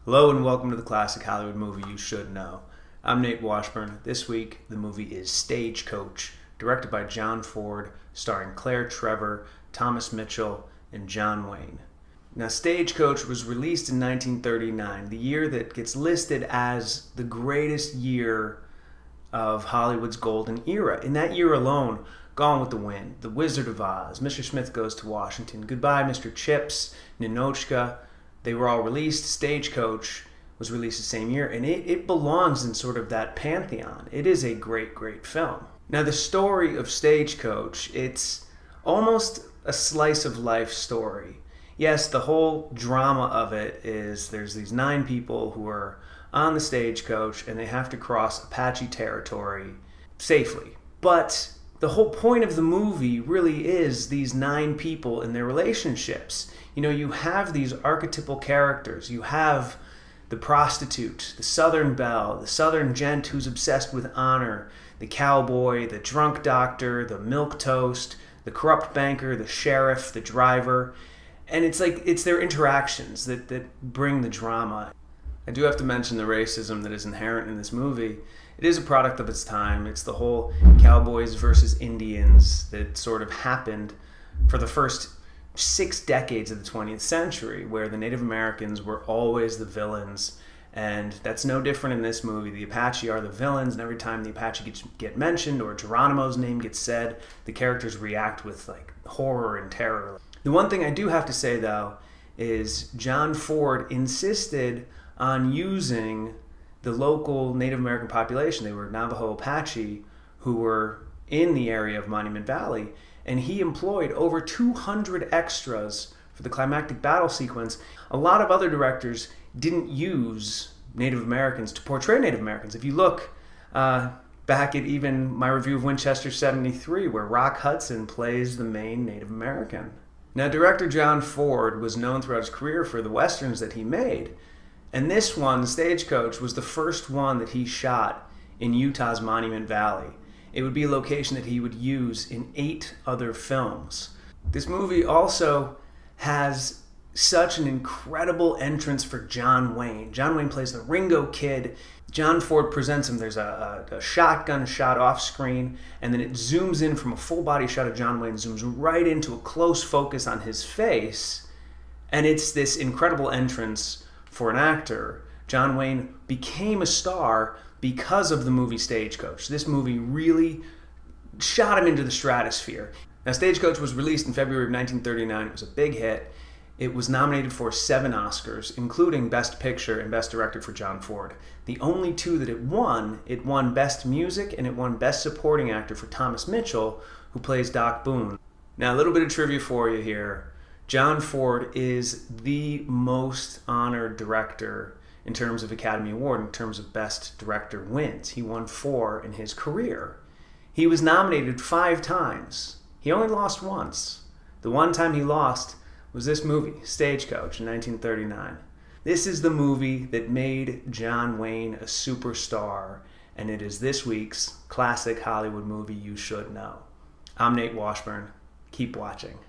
Hello and welcome to the classic Hollywood movie you should know. I'm Nate Washburn. This week, the movie is Stagecoach, directed by John Ford, starring Claire Trevor, Thomas Mitchell, and John Wayne. Now, Stagecoach was released in 1939, the year that gets listed as the greatest year of Hollywood's golden era. In that year alone, Gone with the Wind, The Wizard of Oz, Mr. Smith Goes to Washington, Goodbye, Mr. Chips, Ninotchka, they were all released. Stagecoach was released the same year, and it belongs in sort of that pantheon. It is a great, great film. Now, the story of Stagecoach, it's almost a slice of life story. Yes, the whole drama of it is there's these 9 people who are on the stagecoach, and they have to cross Apache territory safely. But the whole point of the movie really is these 9 people and their relationships. You know, you have these archetypal characters. You have the prostitute, the Southern belle, the Southern gent who's obsessed with honor, the cowboy, the drunk doctor, the milquetoast, the corrupt banker, the sheriff, the driver. And it's their interactions that bring the drama. I do have to mention the racism that is inherent in this movie. It is a product of its time. It's the whole cowboys versus Indians that sort of happened for the first 6 decades of the 20th century, where the Native Americans were always the villains. And that's no different in this movie. The Apache are the villains, and every time the Apache get mentioned or Geronimo's name gets said, the characters react with horror and terror. The one thing I do have to say, though, is John Ford insisted on using the local Native American population. They were Navajo Apache who were in the area of Monument Valley, and he employed over 200 extras for the climactic battle sequence. A lot of other directors didn't use Native Americans to portray Native Americans. If you look back at even my review of Winchester 73, where Rock Hudson plays the main Native American. Now, director John Ford was known throughout his career for the westerns that he made. And this one, Stagecoach, was the first one that he shot in Utah's Monument Valley. It would be a location that he would use in 8 other films. This movie also has such an incredible entrance for John Wayne. John Wayne plays the Ringo Kid. John Ford presents him. There's a shotgun shot off screen, and then it zooms in from a full body shot of John Wayne, zooms right into a close focus on his face, and it's this incredible entrance for an actor. John Wayne became a star because of the movie Stagecoach. This movie really shot him into the stratosphere. Now, Stagecoach was released in February of 1939. It was a big hit. It was nominated for 7 Oscars, including Best Picture and Best Director for John Ford. The only 2 that it won Best Music and it won Best Supporting Actor for Thomas Mitchell, who plays Doc Boone. Now, a little bit of trivia for you here. John Ford is the most honored director in terms of Academy Award, in terms of Best Director wins. He won 4 in his career. He was nominated 5 times. He only lost once. The one time he lost was this movie, Stagecoach, in 1939. This is the movie that made John Wayne a superstar, and it is this week's classic Hollywood movie you should know. I'm Nate Washburn. Keep watching.